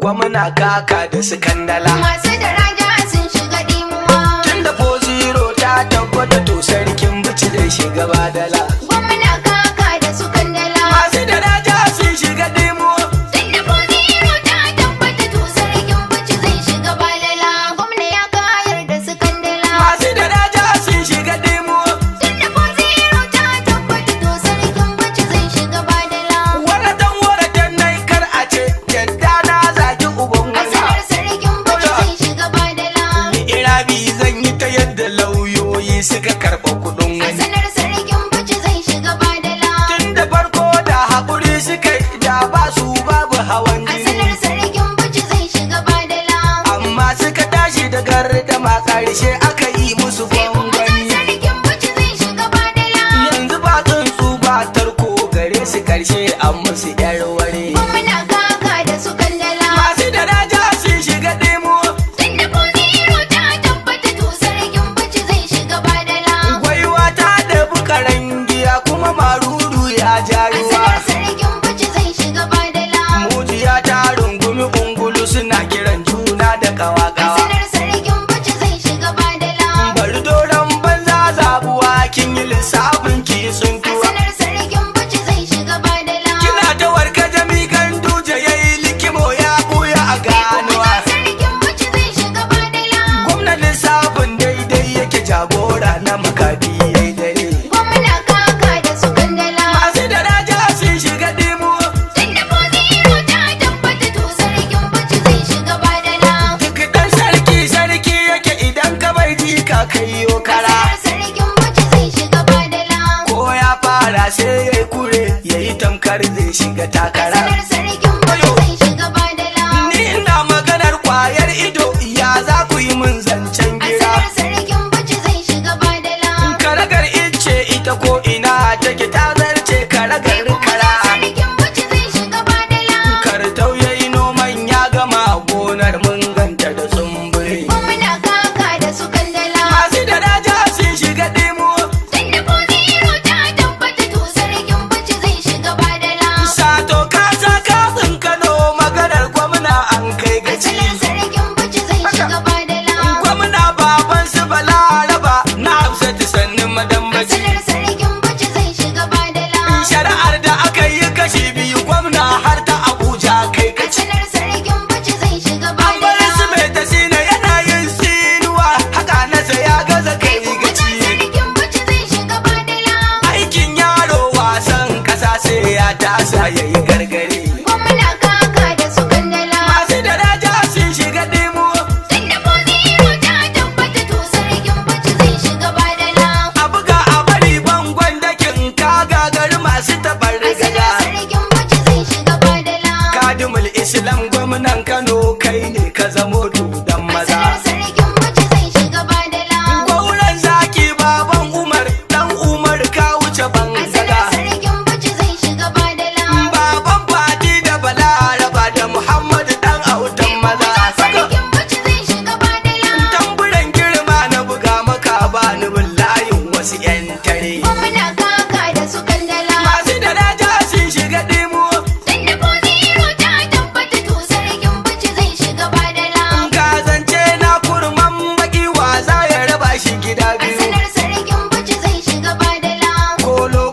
gwamna kaka da su kandala. Masu daraja sun shiga dimuwa. Tunda 4-0 ta tabbata to sarkin bici zai shiga badala. Gwamna kaka da su kandala. Masu daraja sun shiga dimuwa. Tunda 4-0 ta tabbata to sarkin bici zai shiga badala. Gwamna ya kayar da su kandala. Masu daraja sun shiga dimuwa. Tunda 4-0 ta tabbata to sarkin bici zai shiga badala. Waratan nai kar a ce yadda na zaki uban A wani. sanar sarkin bici zai shiga badala. Ni irabi zan yi ta yadda lauyoyi suka karɓa kuɗin A wani. sanar sarkin bici zai shiga badala. Tun da farko da haƙuri suka yi da ba su babu hawan A jini. sanar sarkin bici zai shiga badala. Amma suka tashi da gardama ƙarshe aka yi musu gwangwani. Sarkin bici zai shiga badala. Yanzu ba tsuntsu ba tarko gare su ƙarshe an musu ƴar ware. Gwamna kaka da su kandala. Masu daraja sun shiga ɗemo. Tunda 4-0 ta tabbata to sarkin bici zai shiga badala. Gwaiwa ta ɗabi karangiya kuma maruru ya ja A ruwa. sanar sarkin bici zai shiga badala. Mujiya ta rungumi ungulu suna kiran juna da A kawa-kawa. sanar sarkin bici zai shiga badala. Bari doron banza zabuwa kin yi lissafin ki A tsuntuwa. sanar sarkin bici zai shiga badala. Kina ta warka jami kan duje yayi likimo ya buya a ganuwa. Sarkin bici zai shiga badala. Gwamnan lissafin daidai yake jagora na makafi yayi dare. Gwamna kaka da su kandala. Masu daraja sun shiga dimu. Tunda 4-0 ta tabbata to sarkin bici zai shiga badala. Duk dan sarki yake idan ka bai ji ka kaiyo kara. Sarkin bici zai shiga badala. Ko ya fara sai yayi kure yayi tamkar zai shiga takara. Sanar sarkin bici zai shiga badala. Ni ina maganar kwayar ido ya za ku yi mun zancen gira. Sanar sarkin bici zai shiga badala. Karagar ice ita ko ina take ta zarce karagar kara. Sarkin bici zai shiga badala. Kartau yayi noman ya gama gonar mun ganta da tsumbure. Gwamna kaka da su kandala. Masu daraja sun shiga dimu. Tunda 4-0 ta tabbata to sarkin bici zai shiga badala. Sato kasa katsin Kano maganar gwamna an kai gaci. Sanar sarkin bici zai shiga badala. Gwamna baban su Balaraba na Hafsatu sannin madambaci. Sanar sarkin bici zai shiga badala. Shari'ar da aka yi kashi biyu gwamna har ta Abuja kai kaci. Sanar sarkin bici zai shiga An bar badala. su mai tasina yana yin sinuwa haka nasa ya gaza kai gaci. Sarkin bici zai shiga badala. Aikin yaro wasan kasa sai ya tasa ya yi gargare. Gwamna kaka da su kandala. Masu daraja sun shiga dimu. Tunda 4-0 ta tabbata to sarkin bici zai shiga badala. A buga a bari bangon dakin ka gagari masu taɓar Sanar gada. sarkin bici zai shiga badala. Kadimul Islam gwamnan Kano kai ne ka zamo dudan maza. Sanar sarkin bici zai shiga badala. Gwauran zaki baban Umar dan Umar ka wuce Sanar bangaga. sarkin bici zai shiga badala. Baban Fati da Balaraba da Muhammadu dan autan maza. Sarkin bici zai shiga badala. Tamburan girma na buga maka bani bin layin wasu 'yan tare. Gwamna kaka da su kandala. Masu daraja sun shiga dimu. Tunda 4-0 ta tabbata to sarkin bici zai shiga badala. Ka zance na kurman baki wasa ya raba shi gida biyu. Sanar sarkin bici zai shiga badala. Kolo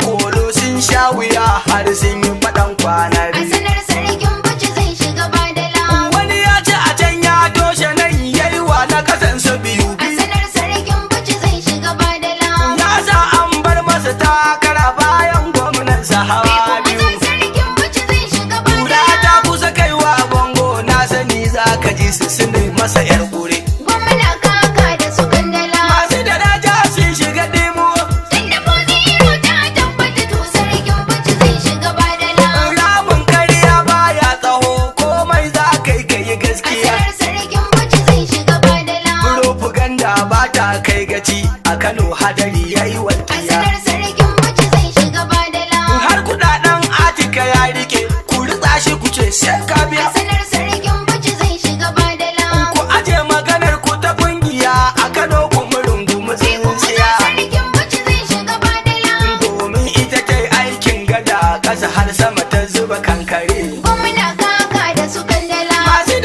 sun sha wuya har sun yi faɗan kwana biyu. Sanar sarkin bici zai shiga badala. Wani ya ci a can ya toshe nan yayi wa na kasansa biyu biyu. Sanar sarkin bici zai shiga badala. Ya sa an bar masa takara bayan gwamnan hawa biyu. Sarkin bici zai shiga Kura badala. ta kusa kaiwa bango na sani za ka ji su sune masa yar gure. Gwamna kaka da su kandala. Masu daraja sun shiga dimu. Tunda 4-0 ta tabbata to sarkin bici zai shiga badala. Ramin karya baya tsaho komai za ka yi gaskiya. Sanar sarkin bici zai shiga badala. Propaganda ba ta kai gaci a Kano hadari yayi walƙiya. Sanar sarkin bici zai shiga badala. Har kudaden Atika ya rike ku ritsa shi ku ce sai ka biya. Sanar sarkin bici zai shiga badala. Ku aje maganar ku ta kungiya a Kano kuma rungumi tsintsiya. Sarkin bici zai shiga badala. Domin ita ta yi aikin gada ƙasa har sama ta zuba kankare. Gwamna kaka da su kandala. Masu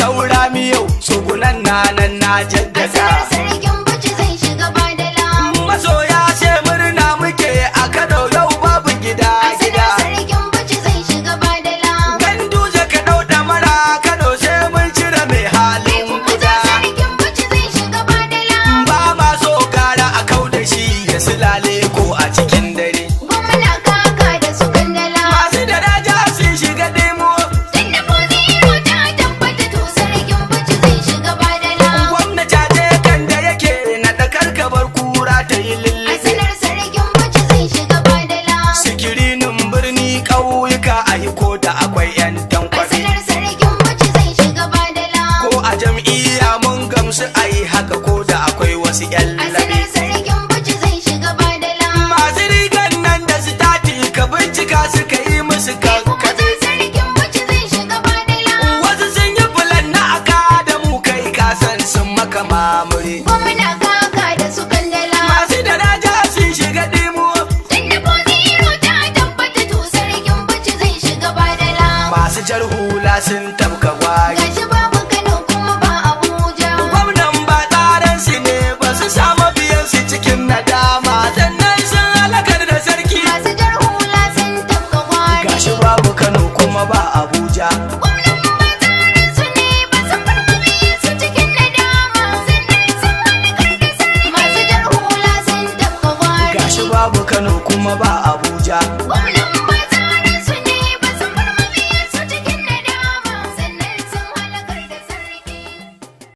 saura miyau sugunan nanan na jaddada. Asalar sarkin Bichi zai shiga badala. Masoya sai murna muke a Kano yau babu gida gida. Asalar sarkin Bichi zai shiga badala. Ganduje ka ɗau ɗamara Kano sai mun cire mai halin guda. Sarkin Bichi zai shiga badala. Ba ma so gara a kau da shi ya silale ko a cikin dare. Gwamna kaka da su kandala. Masu daraja sun shiga demo. Tunda ko zero ta tabbata to sarkin Bichi zai shiga badala. Gwamnati ce kan da yake na ɗakar kabar kura ta yi lullube. Asalar sarkin Bichi zai shiga badala. Sikirinin birni ƙauyuka a yi ko da akwai 'yan tankwabe. Asalar sarkin Bichi zai shiga badala. Ko a jam'iyya mun gamsu a yi haka ko da akwai wasu 'yan labe. Asalar sarkin Bichi zai shiga badala. Masu rigan nan da su tati ka bincika suka yi musu kakkaɓe. Sarkin Bichi zai shiga badala. Wasu sun yi bulan na aka da mu kai kasan sun maka mamure. Gwamna kaka da su kandala. Masu daraja sun shiga dimo. Tunda ko zero ta tabbata to sarkin Bichi zai shiga badala. Masu jar hula sun tabka gwari. Gashi babu Kano kuma ba Abuja. Gwamnan ba tsarin su ne ba su samu biyan su cikin nadama. Sannan sun halakar da sarki. Masu jar hula sun tafka gwari. Gashi babu Kano kuma ba Abuja. Gwamnan ba tsarin su ne ba su farmabe su cikin nadama. Sannan sun halakar da sarki. Masu jar hula sun tafka gwari. Gashi babu Kano kuma ba Abuja.